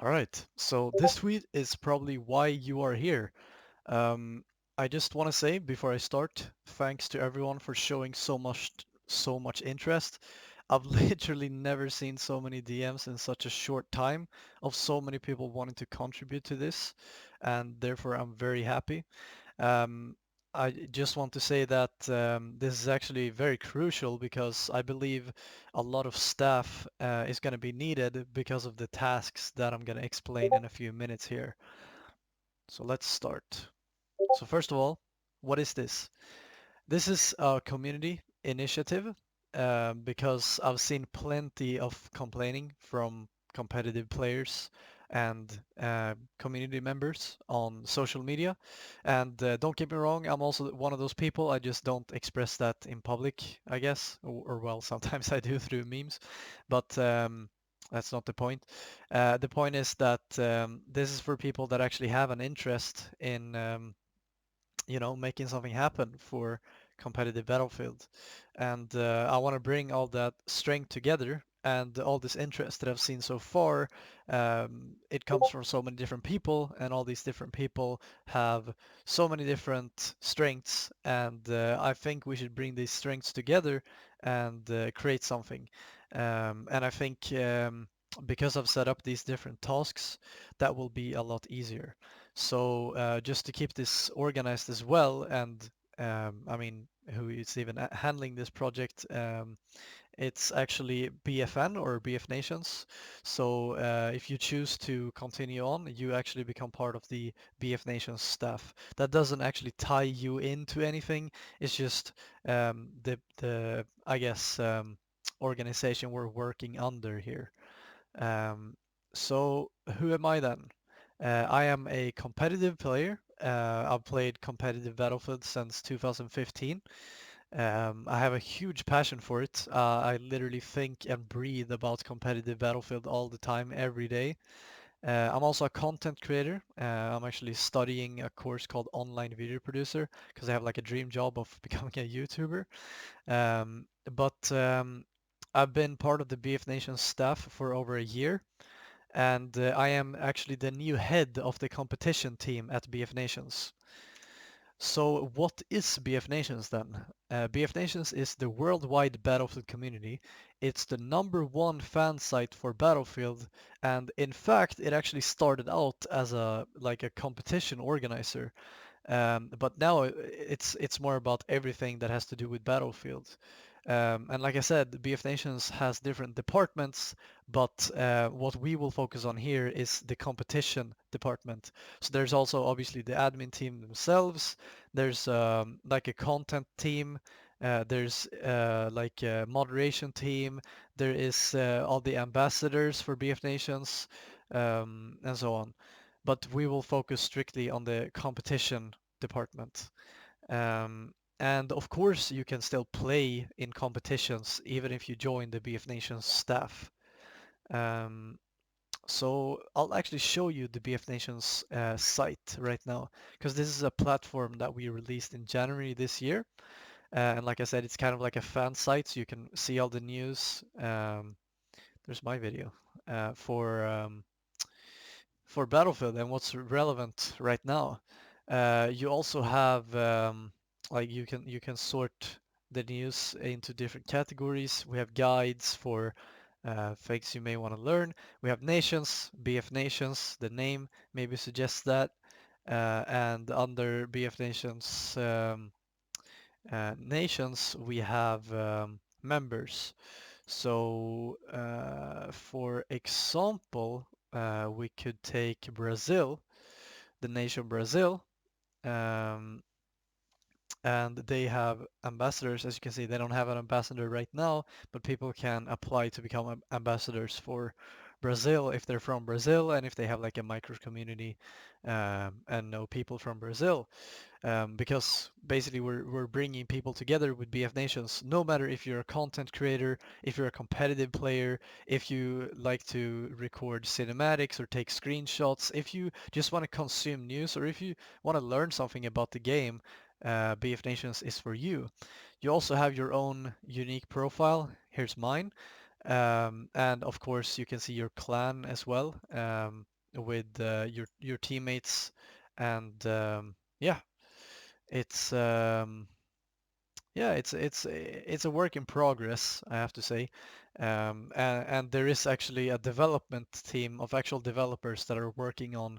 All right, so this tweet is probably why you are here. Um, I just want to say before I start, thanks to everyone for showing so much interest. I've literally never seen so many DMs in such a short time of so many people wanting to contribute to this, and therefore I'm very happy. Um, I just want to say that this is actually very crucial because I believe a lot of staff is going to be needed because of the tasks that I'm going to explain in a few minutes here. So let's start. So first of all, what is this? This is a community initiative because I've seen plenty of complaining from competitive players and community members on social media. And don't get me wrong, I'm also one of those people. I just don't express that in public, I guess, or well, sometimes I do through memes, but that's not the point. The point is that this is for people that actually have an interest in making something happen for competitive Battlefield. And I want to bring all that strength together and all this interest that I've seen so far. It comes from so many different people, and all these different people have so many different strengths. And I think we should bring these strengths together and create something. And I think because I've set up these different tasks, that will be a lot easier. So just to keep this organized as well, and I mean, who is even handling this project? It's actually BFN or BF Nations. So if you choose to continue on, you actually become part of the BF Nations staff. That doesn't actually tie you into anything. It's just the I guess organization we're working under here. Um, so who am I then? I am a competitive player. I've played competitive Battlefield since 2015. I have a huge passion for it. I literally think and breathe about competitive Battlefield all the time, every day. I'm also a content creator. I'm actually studying a course called Online Video Producer because I have like a dream job of becoming a YouTuber. But I've been part of the BF Nation staff for over a year, and I am actually the new head of the competition team at BF Nations. So what is BF Nations then? BF Nations is the worldwide Battlefield community. It's the number one fan site for Battlefield, and in fact, it actually started out as a competition organizer. But now it's more about everything that has to do with Battlefield. And like I said, BF Nations has different departments, but what we will focus on here is the competition department. So there's also obviously the admin team themselves. There's like a content team. There's like a moderation team. There is all the ambassadors for BF Nations, and so on. But we will focus strictly on the competition department. Um, and of course, you can still play in competitions even if you join the BF Nations staff. Um, so I'll actually show you the BF Nations site right now because this is a platform that we released in January this year. And like I said, it's kind of like a fan site, so you can see all the news. There's my video for Battlefield and what's relevant right now. You also have like you can sort the news into different categories. We have guides for things you may want to learn. We have nations, BF Nations. The name maybe suggests that. And under BF Nations, we have members. So, for example, we could take Brazil, the nation Brazil, um, and they have ambassadors. As you can see, they don't have an ambassador right now, but people can apply to become ambassadors for Brazil if they're from Brazil and if they have like a micro community and know people from Brazil. Because basically we're bringing people together with BF Nations, no matter if you're a content creator, if you're a competitive player, if you like to record cinematics or take screenshots, if you just want to consume news, or if you want to learn something about the game, BF Nations is for you. You also have your own unique profile. Here's mine. And of course, you can see your clan as well, with your teammates, and yeah, it's it's a work in progress, I have to say. And there is actually a development team of actual developers that are working on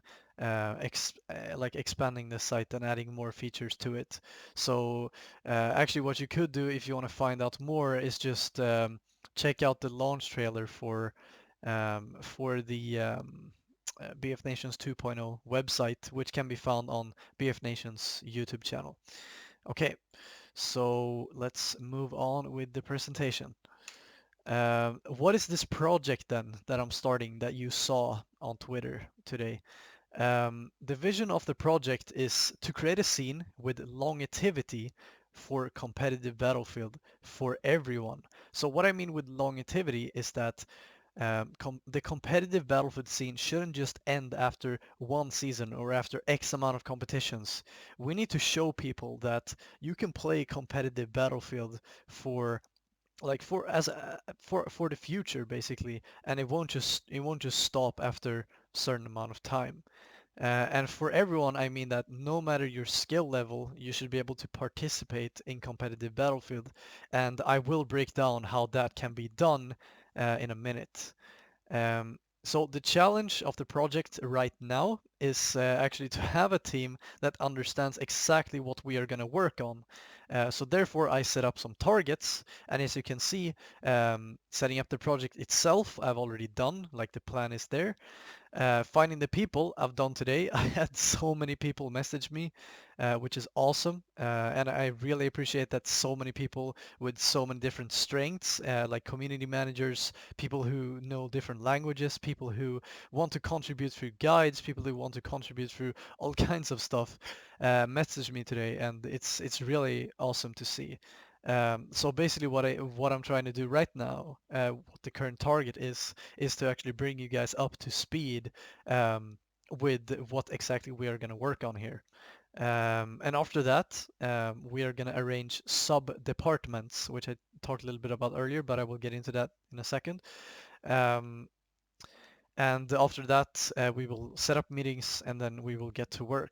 like expanding the site and adding more features to it. So actually, what you could do if you want to find out more is just check out the launch trailer for the BF Nations 2.0 website, which can be found on BF Nations YouTube channel. Okay, so let's move on with the presentation. What is this project then that I'm starting that you saw on Twitter today? The vision of the project is to create a scene with longevity for competitive battlefield for everyone. So what I mean with longevity is that the competitive battlefield scene shouldn't just end after one season or after X amount of competitions. We need to show people that you can play competitive battlefield for like for as a, for the future basically, and it won't just stop after a certain amount of time. And for everyone, I mean that no matter your skill level, you should be able to participate in competitive battlefield. And I will break down how that can be done in a minute. So the challenge of the project right now is actually to have a team that understands exactly what we are going to work on. So therefore, I set up some targets, and as you can see, setting up the project itself, I've already done, like the plan is there. Finding the people I've done today. I had so many people message me, which is awesome. And I really appreciate that so many people with so many different strengths, like community managers, people who know different languages, people who want to contribute through guides, people who want to contribute through all kinds of stuff, message me today, and it's really awesome to see. So basically, what I'm trying to do right now, what the current target is to actually bring you guys up to speed with what exactly we are going to work on here. And after that, we are going to arrange sub-departments, which I talked a little bit about earlier, but I will get into that in a second. Um, and after that, we will set up meetings and then we will get to work.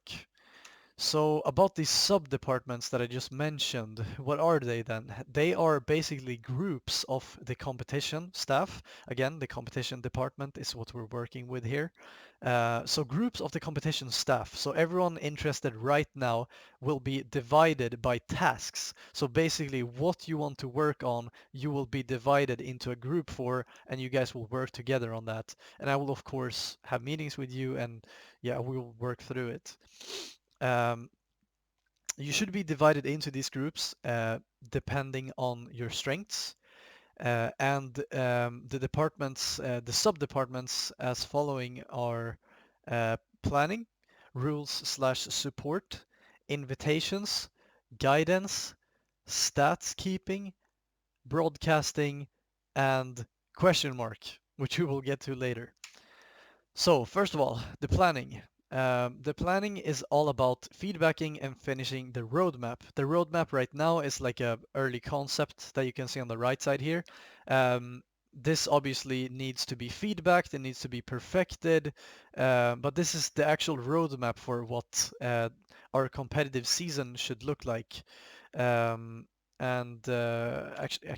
So about these sub-departments that I just mentioned, what are they then? They are basically groups of the competition staff. Again, the competition department is what we're working with here. So groups of the competition staff. So everyone interested right now will be divided by tasks. So basically what you want to work on, you will be divided into a group for, and you guys will work together on that. And I will of course have meetings with you, and yeah, we will work through it. Um, you should be divided into these groups depending on your strengths. And the sub-departments as following are planning, rules/support, invitations, guidance, stats keeping, broadcasting, and question mark, which we will get to later. So first of all, the planning. The planning is all about feedbacking and finishing the roadmap. The roadmap right now is like a early concept that you can see on the right side here. This obviously needs to be feedbacked, it needs to be perfected, but this is the actual roadmap for what our competitive season should look like. Um, and actually,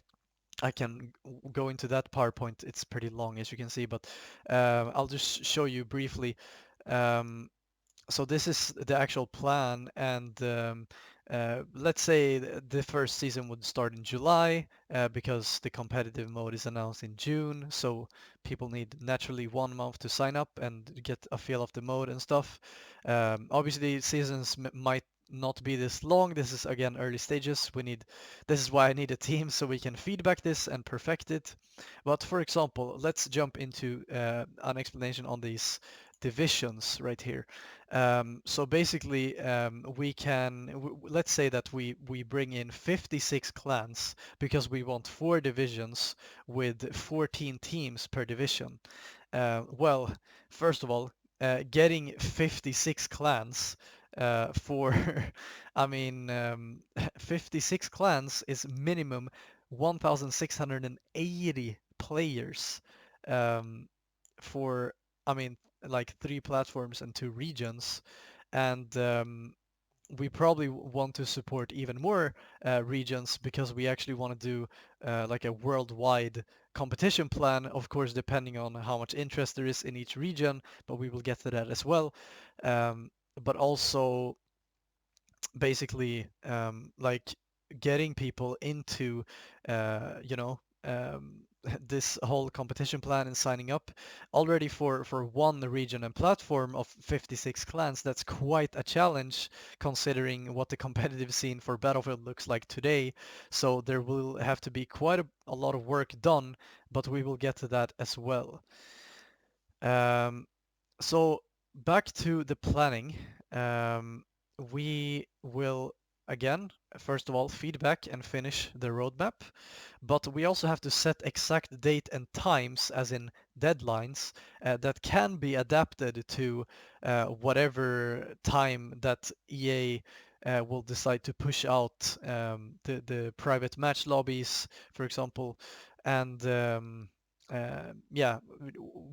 I can go into that PowerPoint. It's pretty long, as you can see, but I'll just show you briefly. Um, so this is the actual plan, and let's say the first season would start in July because the competitive mode is announced in June, so people need naturally 1 month to sign up and get a feel of the mode and stuff. Obviously, seasons might not be this long. This is again early stages. This is why I need a team so we can feedback this and perfect it. But for example, let's jump into an explanation on these divisions right here. So basically, let's say that we bring in 56 clans because we want 4 divisions with 14 teams per division. Well, first of all, getting 56 clans for, I mean, 56 clans is minimum 1,680 players um, for, I mean, like 3 platforms and 2 regions. And we probably want to support even more regions because we actually want to do like a worldwide competition plan, of course, depending on how much interest there is in each region, but we will get to that as well. But also basically like getting people into you know this whole competition plan and signing up already for one region and platform of 56 clans. That's quite a challenge considering what the competitive scene for Battlefield looks like today. So there will have to be quite a lot of work done, but we will get to that as well. um, so back to the planning. Um, we will again, first of all, feedback and finish the roadmap, but we also have to set exact date and times, as in deadlines, that can be adapted to whatever time that EA will decide to push out the private match lobbies, for example, and yeah,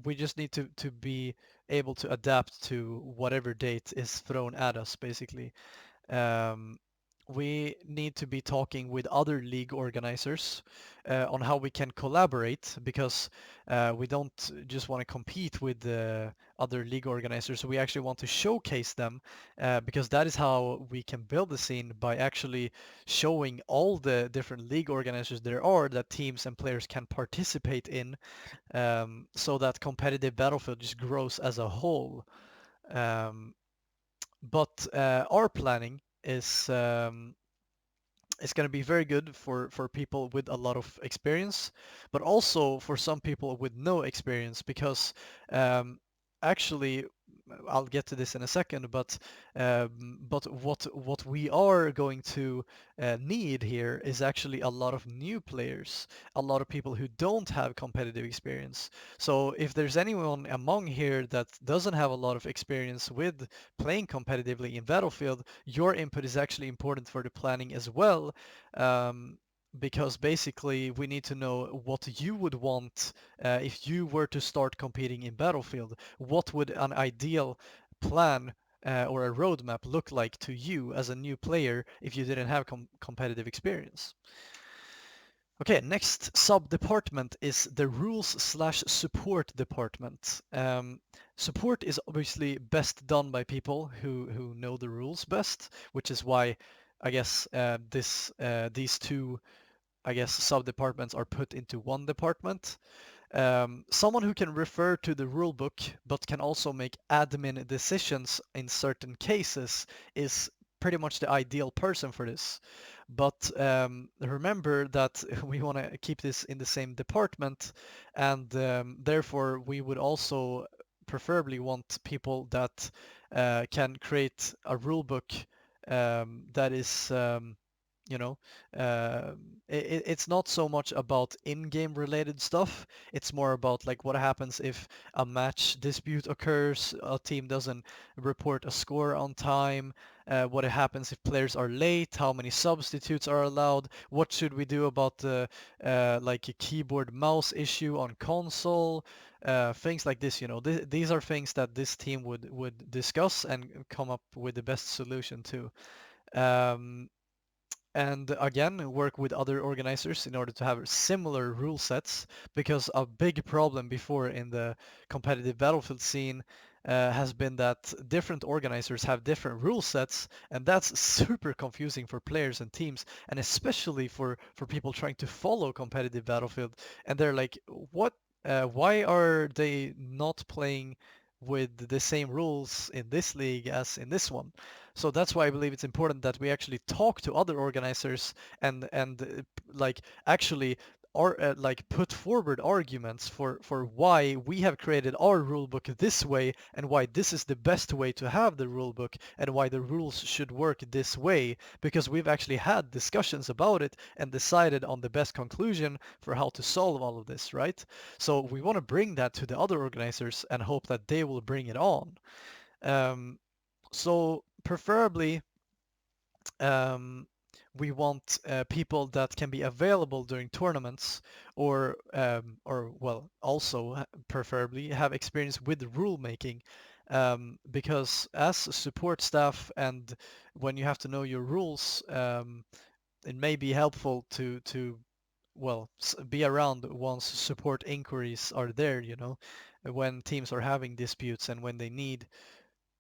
we just need to be able to adapt to whatever date is thrown at us, basically. Um, we need to be talking with other league organizers on how we can collaborate, because we don't just want to compete with the other league organizers. We actually want to showcase them, because that is how we can build the scene, by actually showing all the different league organizers there are that teams and players can participate in, so that competitive Battlefield just grows as a whole. Um, but our planning is going to be very good for people with a lot of experience, but also for some people with no experience, because um, actually, I'll get to this in a second, but what we are going to need here is actually a lot of new players, a lot of people who don't have competitive experience. So if there's anyone among here that doesn't have a lot of experience with playing competitively in Battlefield, your input is actually important for the planning as well, um, because basically we need to know what you would want if you were to start competing in Battlefield. What would an ideal plan or a roadmap look like to you as a new player if you didn't have competitive experience? Okay, next sub-department is the rules/support department. Support is obviously best done by people who know the rules best, which is why I guess these two, I guess, sub-departments are put into one department. Someone who can refer to the rulebook but can also make admin decisions in certain cases is pretty much the ideal person for this. But remember that we want to keep this in the same department, and therefore we would also preferably want people that can create a rulebook that is you know, uh, it's not so much about in-game related stuff. It's more about like what happens if a match dispute occurs, a team doesn't report a score on time, what happens if players are late, how many substitutes are allowed, what should we do about the like a keyboard mouse issue on console, things like this. These are things that this team would discuss and come up with the best solution to. Um, and again, work with other organizers in order to have similar rule sets, because a big problem before in the competitive Battlefield scene has been that different organizers have different rule sets, and that's super confusing for players and teams, and especially for people trying to follow competitive Battlefield, and they're like, what why are they not playing with the same rules in this league as in this one? So that's why I believe it's important that we actually talk to other organizers and like actually like put forward arguments for why we have created our rulebook this way, and why this is the best way to have the rulebook, and why the rules should work this way, because we've actually had discussions about it and decided on the best conclusion for how to solve all of this, right? So we want to bring that to the other organizers and hope that they will bring it on. Um, so preferably, um, we want people that can be available during tournaments, or well, also preferably have experience with rule making, because as support staff and when you have to know your rules, it may be helpful to well, be around once support inquiries are there, when teams are having disputes and when they need,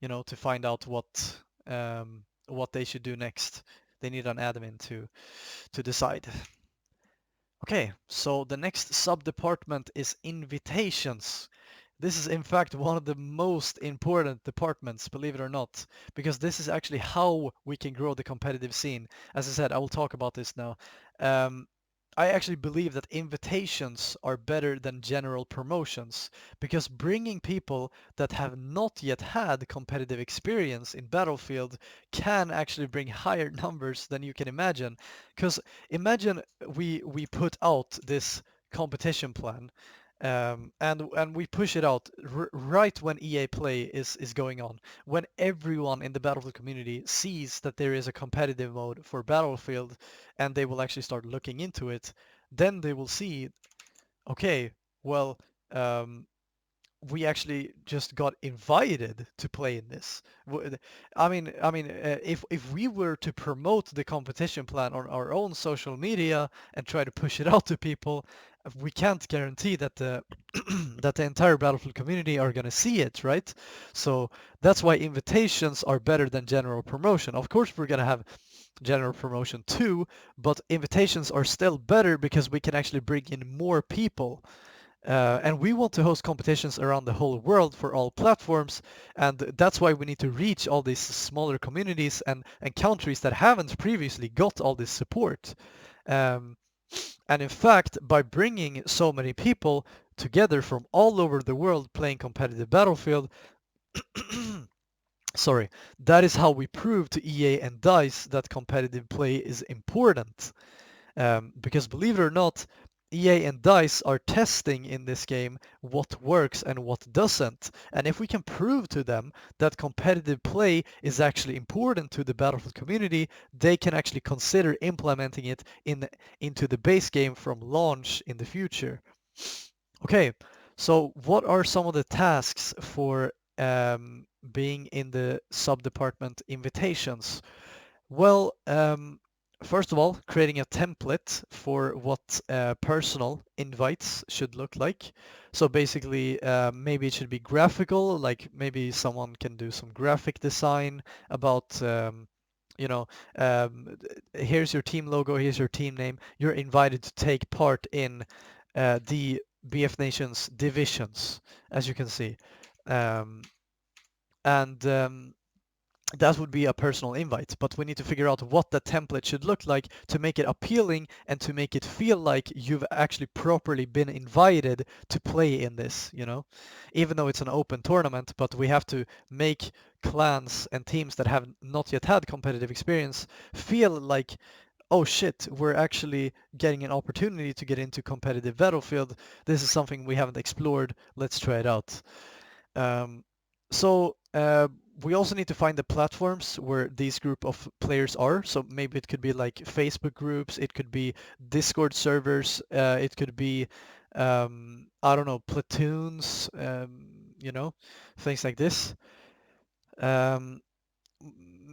to find out what they should do next. They need an admin to decide. Okay, so the next sub-department is invitations. This is in fact one of the most important departments, believe it or not, because this is actually how we can grow the competitive scene. As I said, I will talk about this now. Um, I actually believe that invitations are better than general promotions, because bringing people that have not yet had competitive experience in Battlefield can actually bring higher numbers than you can imagine. Because imagine we put out this competition plan, and we push it out right when EA Play is going on, when everyone in the Battlefield community sees that there is a competitive mode for Battlefield, and they will actually start looking into it. Then they will see, okay, well, um, we actually just got invited to play in this. If we were to promote the competition plan on our own social media and try to push it out to people, we can't guarantee that the that the entire Battlefield community are going to see it, right? So that's why invitations are better than general promotion. Of course, we're going to have general promotion too, but invitations are still better because we can actually bring in more people. And we want to host competitions around the whole world for all platforms, and that's why we need to reach all these smaller communities and countries that haven't previously got all this support. Um, and in fact, by bringing so many people together from all over the world playing competitive Battlefield, sorry, that is how we prove to EA and DICE that competitive play is important. Because believe it or not, EA and DICE are testing in this game what works and what doesn't. And if we can prove to them that competitive play is actually important to the Battlefield community, they can actually consider implementing it into the base game from launch in the future. Okay, so what are some of the tasks for being in the sub-department invitations? Well, first of all, creating a template for what personal invites should look like. So basically, maybe it should be graphical, like maybe someone can do some graphic design about, you know, here's your team logo, here's your team name. You're invited to take part in the BF Nations divisions, as you can see. Um, and that would be a personal invite, but we need to figure out what the template should look like to make it appealing and to make it feel like you've actually properly been invited to play in this, even though it's an open tournament, but we have to make clans and teams that have not yet had competitive experience feel like, oh shit, we're actually getting an opportunity to get into competitive Battlefield. This is something we haven't explored. Let's try it out. Um, so we also need to find the platforms where these group of players are. So maybe it could be like Facebook groups, it could be Discord servers, it could be I don't know, platoons, things like this. Um,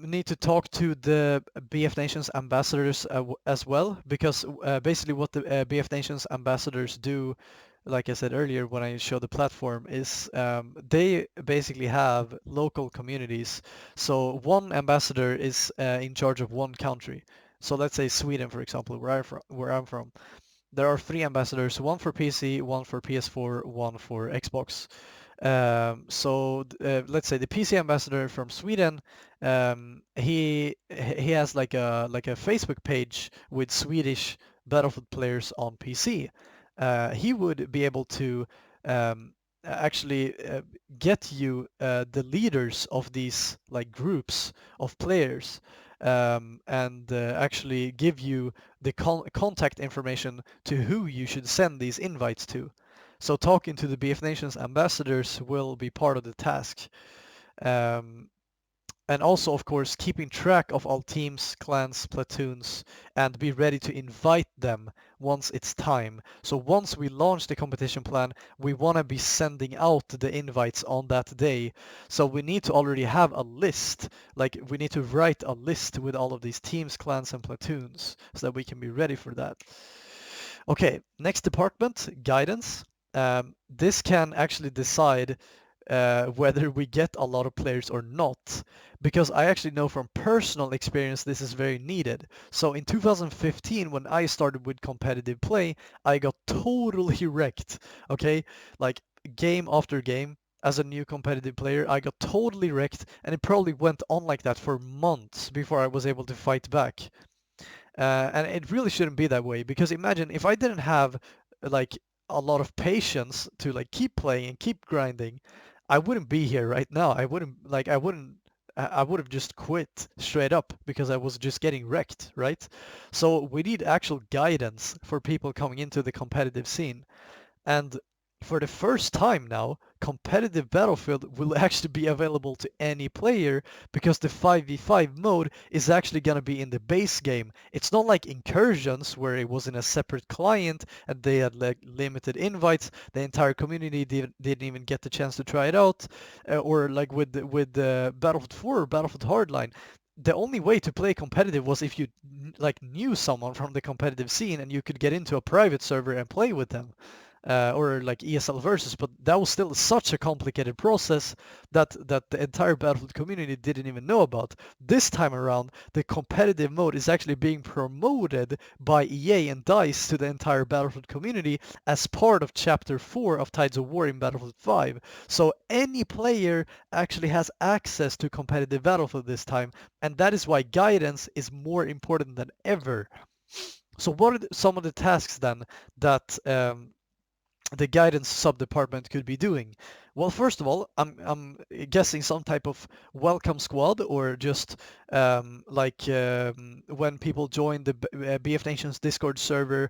Need to talk to the BF Nations ambassadors as well, because basically what the BF Nations ambassadors do, like I said earlier when I showed the platform, is they basically have local communities. So one ambassador is in charge of one country. So let's say Sweden, for example, where I'm from. There are three ambassadors, one for PC, one for PS4, one for Xbox. Let's say the PC ambassador from Sweden, he has like a Facebook page with Swedish Battlefield players on PC. He would be able to actually get you the leaders of these like groups of players, and actually give you the contact information to who you should send these invites to. So talking to the BF Nations ambassadors will be part of the task. Um, And also, of course, keeping track of all teams, clans, platoons, and be ready to invite them once it's time. So once we launch the competition plan, we want to be sending out the invites on that day. So we need to already have a list. Like we need to write a list with all of these teams, clans, and platoons so that we can be ready for that. Okay, next department, guidance. This can actually decide whether we get a lot of players or not, because I actually know from personal experience this is very needed. So in 2015, when I started with competitive play, I got totally wrecked. Okay, like game after game. As a new competitive player, I got totally wrecked, and it probably went on like that for months before I was able to fight back. And it really shouldn't be that way, because imagine if I didn't have like a lot of patience to like keep playing and keep grinding, I wouldn't be here right now. I would have just quit straight up because I was just getting wrecked, right? So we need actual guidance for people coming into the competitive scene. And for the first time now, competitive Battlefield will actually be available to any player, because the 5v5 mode is actually going to be in the base game. It's not like Incursions where it was in a separate client and they had like limited invites. The entire community didn't even get the chance to try it out. Or like with Battlefield 4 or Battlefield Hardline. The only way to play competitive was if you like knew someone from the competitive scene and you could get into a private server and play with them, or like ESL versus, but that was still such a complicated process that the entire Battlefield community didn't even know about. This time around, the competitive mode is actually being promoted by EA and DICE to the entire Battlefield community as part of Chapter 4 of Tides of War in Battlefield 5. So any player actually has access to competitive Battlefield this time, and that is why guidance is more important than ever. So what are some of the tasks then that the guidance sub-department could be doing? Well, first of all, I'm guessing some type of welcome squad, or just when people join the BF Nations Discord server,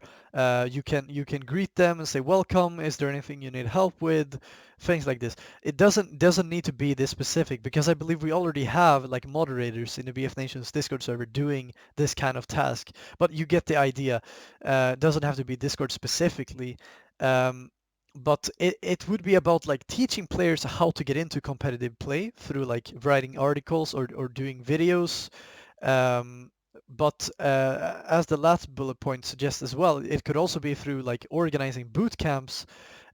you can greet them and say welcome. Is there anything you need help with? Things like this. It doesn't need to be this specific, because I believe we already have like moderators in the BF Nations Discord server doing this kind of task. But you get the idea. It doesn't have to be Discord specifically. Um, but it would be about like teaching players how to get into competitive play through like writing articles or doing videos. Um, but as the last bullet point suggests as well, it could also be through like organizing boot camps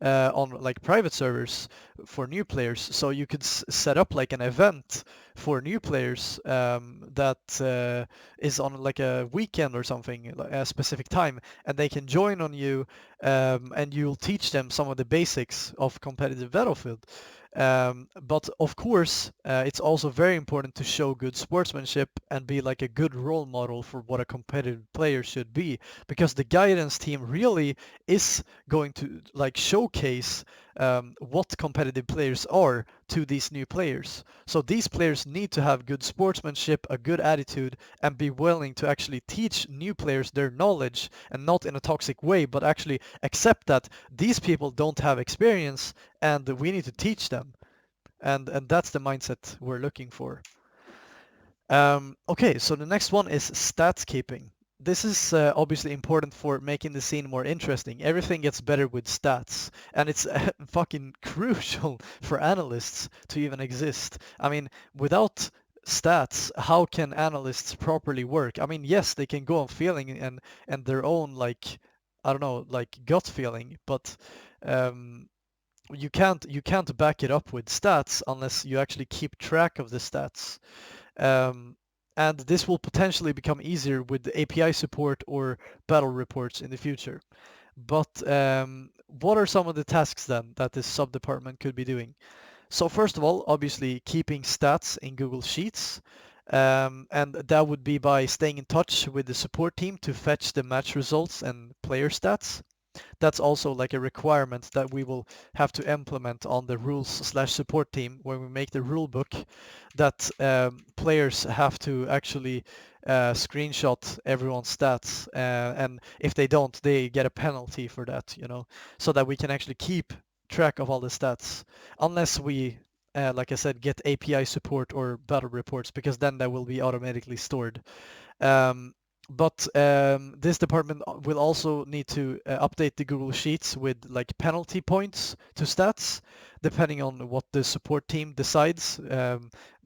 on like private servers for new players. So you could set up like an event for new players that is on like a weekend or something, like a specific time, and they can join on you, and you'll teach them some of the basics of competitive Battlefield. But of course, it's also very important to show good sportsmanship and be like a good role model for what a competitive player should be, because the guidance team really is going to like showcase what competitive players are to these new players. So these players need to have good sportsmanship, a good attitude, and be willing to actually teach new players their knowledge, and not in a toxic way, but actually accept that these people don't have experience and we need to teach them. And that's the mindset we're looking for. Okay, so the next one is stats keeping. This is obviously important for making the scene more interesting. Everything gets better with stats, and it's fucking crucial for analysts to even exist. I mean, without stats, how can analysts properly work? I mean, yes, they can go on feeling and their own like, I don't know, like gut feeling, but um, you can't back it up with stats unless you actually keep track of the stats. Um, and this will potentially become easier with the API support or battle reports in the future. But what are some of the tasks then that this sub-department could be doing? So first of all, obviously keeping stats in Google Sheets. And that would be by staying in touch with the support team to fetch the match results and player stats. That's also like a requirement that we will have to implement on the rules/support team when we make the rule book, that players have to actually screenshot everyone's stats, and if they don't, they get a penalty for that, so that we can actually keep track of all the stats, unless we like I said, get API support or battle reports, because then that will be automatically stored. Um, but this department will also need to update the Google Sheets with like penalty points to stats, depending on what the support team decides,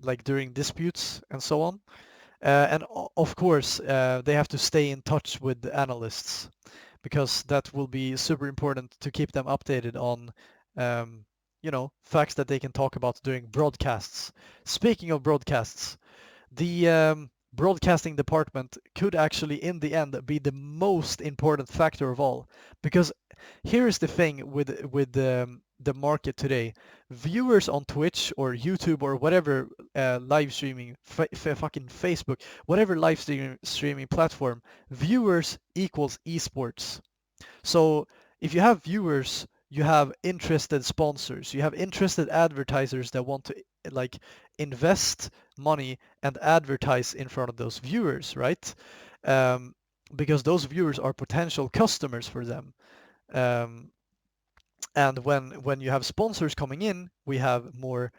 like during disputes and so on. And of course, they have to stay in touch with the analysts, because that will be super important to keep them updated on, um, facts that they can talk about during broadcasts. Speaking of broadcasts, the broadcasting department could actually, in the end, be the most important factor of all, because here is the thing with the market today. Viewers on Twitch or YouTube or whatever live streaming, fucking Facebook, whatever live streaming platform, viewers equals esports. So if you have viewers, you have interested sponsors, you have interested advertisers that want to like invest money and advertise in front of those viewers, right? Um, because those viewers are potential customers for them. Um, and when you have sponsors coming in, we have more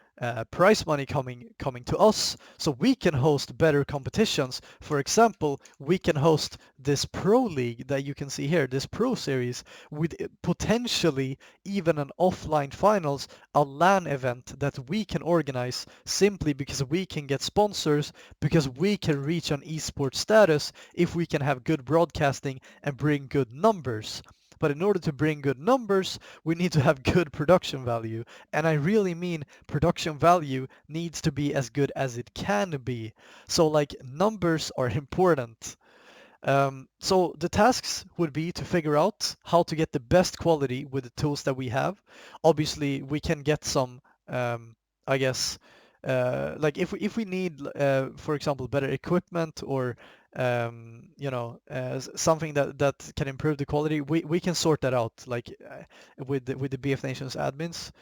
prize money coming to us, so we can host better competitions. For example, we can host this pro league that you can see here, this pro series, with potentially even an offline finals, a LAN event that we can organize simply because we can get sponsors, because we can reach an esports status if we can have good broadcasting and bring good numbers. But in order to bring good numbers, we need to have good production value. And I really mean production value needs to be as good as it can be. So like numbers are important. So the tasks would be to figure out how to get the best quality with the tools that we have. Obviously, we can get some, I guess, like if we need, for example, better equipment or something that can improve the quality, we can sort that out, like with the BF Nations admins.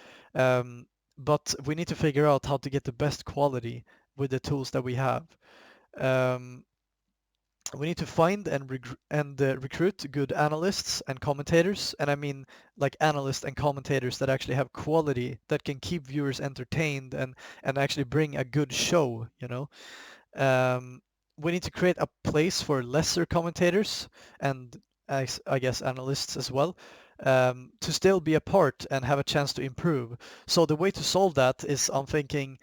But we need to figure out how to get the best quality with the tools that we have. Um, we need to find and recruit good analysts and commentators, and I mean like analysts and commentators that actually have quality, that can keep viewers entertained and actually bring a good show, um, we need to create a place for lesser commentators and I guess analysts as well, to still be a part and have a chance to improve. So the way to solve that is, I'm thinking,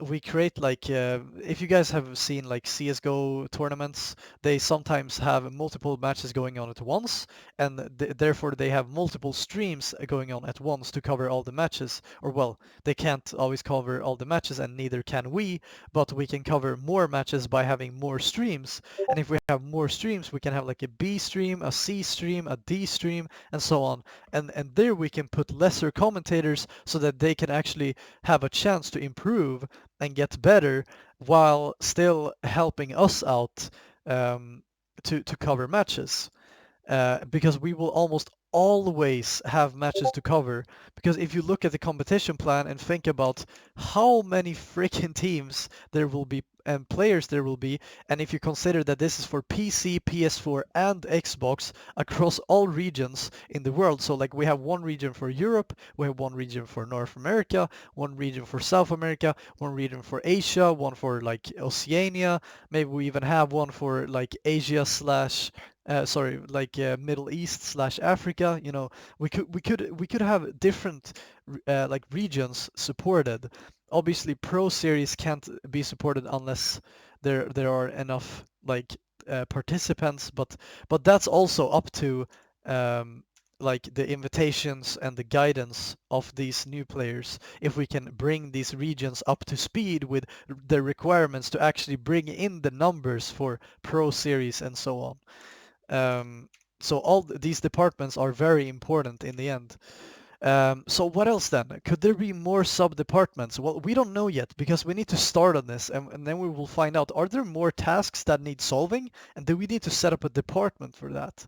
we create like, if you guys have seen like CSGO tournaments, they sometimes have multiple matches going on at once, and therefore they have multiple streams going on at once to cover all the matches. Or well, they can't always cover all the matches, and neither can we, but we can cover more matches by having more streams. And if we have more streams, we can have like a B stream, a C stream, a D stream, and so on. And there we can put lesser commentators so that they can actually have a chance to improve and get better while still helping us out, um, to cover matches, because we will almost always have matches to cover. Because if you look at the competition plan and think about how many freaking teams there will be and players there will be, and if you consider that this is for PC, PS4, and Xbox across all regions in the world, so like we have one region for Europe, we have one region for North America, one region for South America, one region for Asia, one for like Oceania, maybe we even have one for like Asia slash sorry, like Middle East slash Africa. We could have different like regions supported. Obviously, Pro Series can't be supported unless there are enough like participants, but that's also up to, um, like the invitations and the guidance of these new players. If we can bring these regions up to speed with the requirements to actually bring in the numbers for Pro Series and so on. So all these departments are very important in the end. So what else then? Could there be more sub-departments? Well, we don't know yet, because we need to start on this, and then we will find out, are there more tasks that need solving? And do we need to set up a department for that?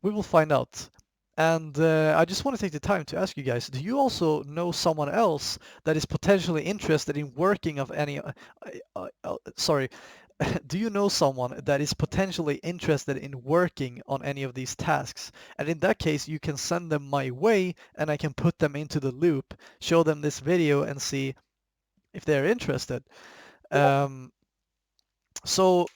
We will find out. And I just want to take the time to ask you guys, do you also know someone else that is potentially interested in working of any, sorry, do you know someone that is potentially interested in working on any of these tasks? And in that case, you can send them my way and I can put them into the loop, show them this video and see if they're interested. Um, so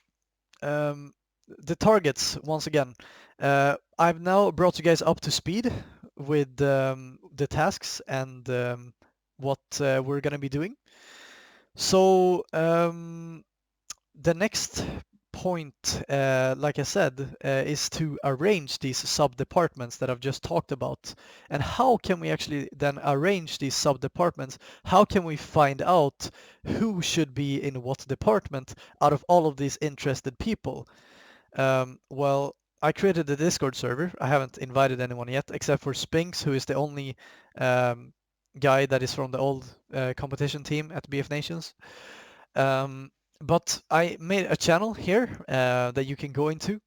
um, the targets, once again, I've now brought you guys up to speed with the tasks and what we're going to be doing. So the next point, like I said, is to arrange these sub-departments that I've just talked about. And how can we actually then arrange these sub-departments? How can we find out who should be in what department out of all of these interested people? Well, I created a Discord server. I haven't invited anyone yet, except for Spinks, who is the only um, guy that is from the old competition team at BF Nations. Um, but I made a channel here that you can go into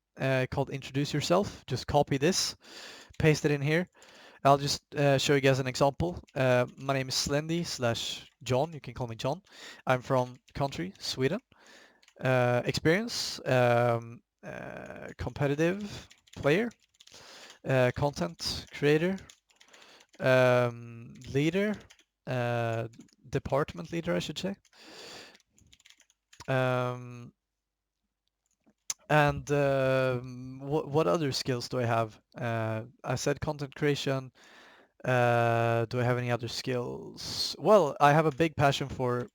called Introduce Yourself. Just copy this, paste it in here. I'll just show you guys an example. My name is Slendy / John. You can call me John. I'm from country, Sweden. Experience, competitive player, content creator, leader, department leader, I should say. And what other skills do I have? I said content creation. Do I have any other skills? Well, I have a big passion for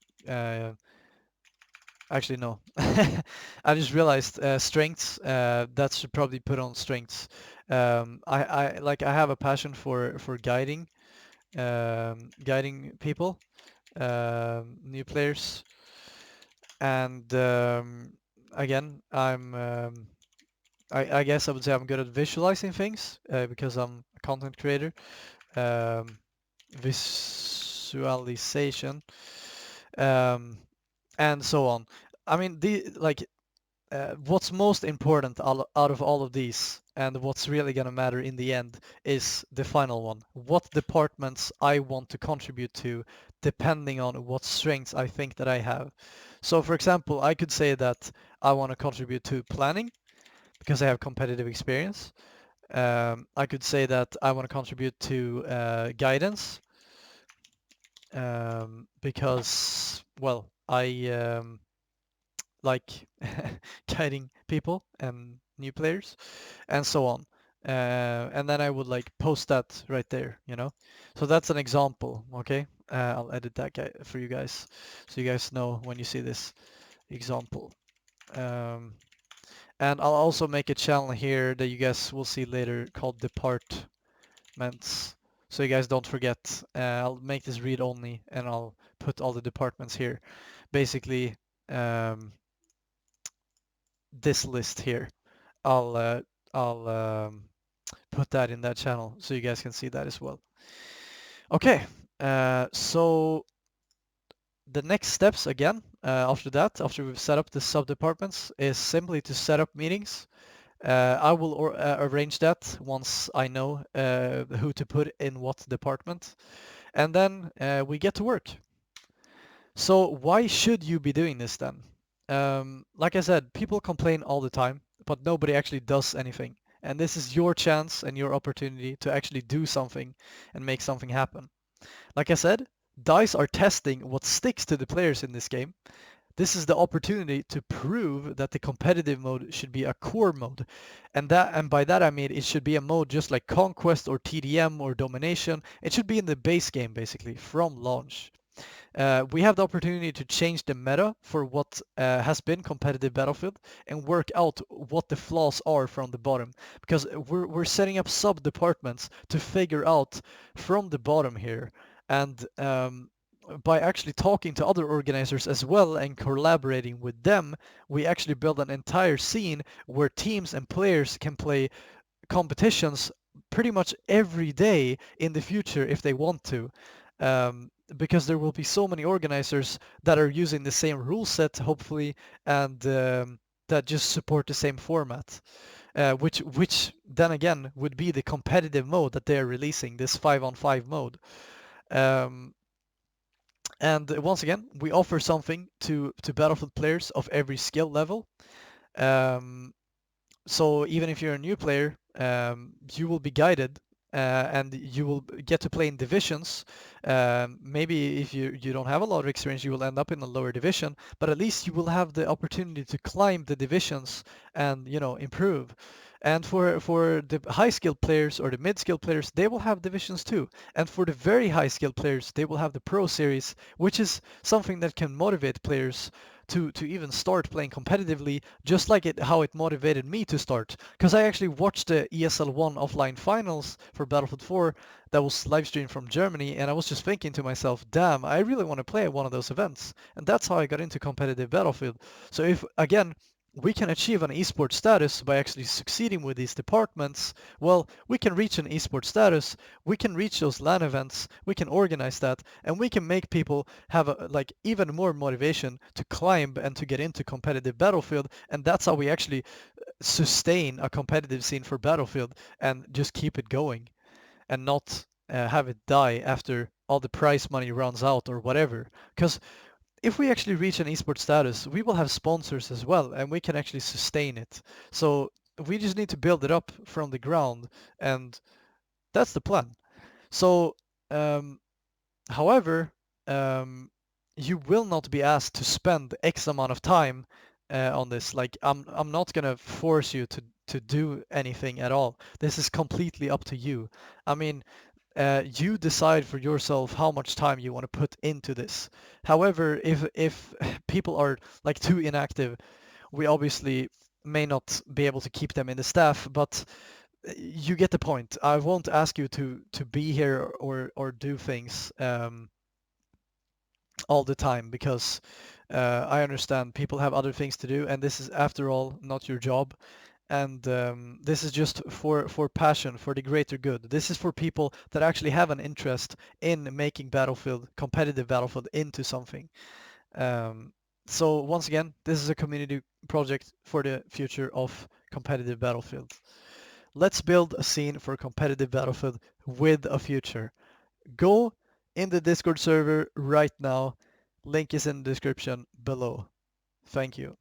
actually no. I just realized strengths. That should probably put on strengths. I have a passion for guiding people, new players, and again, I guess I would say I'm good at visualizing things because I'm a content creator. Um, Visualization, um, and so on. I mean, what's most important out of all of these, and what's really gonna matter in the end, is the final one. What departments I want to contribute to, depending on what strengths I think that I have. So, for example, I could say that I want to contribute to planning because I have competitive experience. I could say that I want to contribute to guidance because, well, I like guiding people and new players and so on. And then I would like post that right there, you know? So that's an example, okay? I'll edit that guy for you guys so you guys know when you see this example. Um, and I'll also make a channel here that you guys will see later called departments. So you guys don't forget. I'll make this read only and I'll put all the departments here. Basically, um, this list here. I'll put that in that channel so you guys can see that as well. Okay, so the next steps again after that, after we've set up the sub-departments, is simply to set up meetings. I will arrange that once I know who to put in what department, and then we get to work. So why should you be doing this then? Like I said, people complain all the time, but nobody actually does anything. And this is your chance and your opportunity to actually do something and make something happen. Like I said, DICE are testing what sticks to the players in this game. This is the opportunity to prove that the competitive mode should be a core mode. And by that I mean it should be a mode just like Conquest or TDM or Domination. It should be in the base game basically from launch. We have the opportunity to change the meta for what has been competitive Battlefield and work out what the flaws are from the bottom, because we're setting up sub-departments to figure out from the bottom here, and by actually talking to other organizers as well and collaborating with them, we actually build an entire scene where teams and players can play competitions pretty much every day in the future if they want to. Because there will be so many organizers that are using the same rule set, hopefully, and that just support the same format, which then again would be the competitive mode that they are releasing, this 5-on-5 mode. Um, And once again, we offer something to Battlefield players of every skill level. Um, so even if you're a new player, you will be guided and you will get to play in divisions. Maybe if you don't have a lot of experience, you will end up in a lower division, but at least you will have the opportunity to climb the divisions and improve. And for the high skilled players or the mid skilled players, they will have divisions too. And for the very high skilled players, they will have the Pro Series, which is something that can motivate players to even start playing competitively, just like how it motivated me to start. Because I actually watched the ESL 1 offline finals for Battlefield 4 that was live streamed from Germany, and I was just thinking to myself, damn, I really want to play at one of those events. And that's how I got into competitive Battlefield. So if, again, we can achieve an esports status by actually succeeding with these departments, well, we can reach an esports status, we can reach those LAN events, we can organize that, and we can make people have like even more motivation to climb and to get into competitive Battlefield, and that's how we actually sustain a competitive scene for Battlefield and just keep it going and not have it die after all the prize money runs out or whatever. Because if we actually reach an esports status, we will have sponsors as well, and we can actually sustain it. So we just need to build it up from the ground, and that's the plan. So, um, however, um, you will not be asked to spend X amount of time on this. Like, I'm not gonna force you to do anything at all. This is completely up to you. I mean, you decide for yourself how much time you want to put into this. However, if people are like too inactive, we obviously may not be able to keep them in the staff, but you get the point. I won't ask you to be here or do things all the time because I understand people have other things to do, and this is, after all, not your job. And this is just for passion, for the greater good. This is for people that actually have an interest in making Battlefield, competitive Battlefield, into something. Um, so once again, this is a community project for the future of competitive Battlefield. Let's build a scene for competitive Battlefield with a future. Go in the Discord server right now. Link is in the description below. Thank you.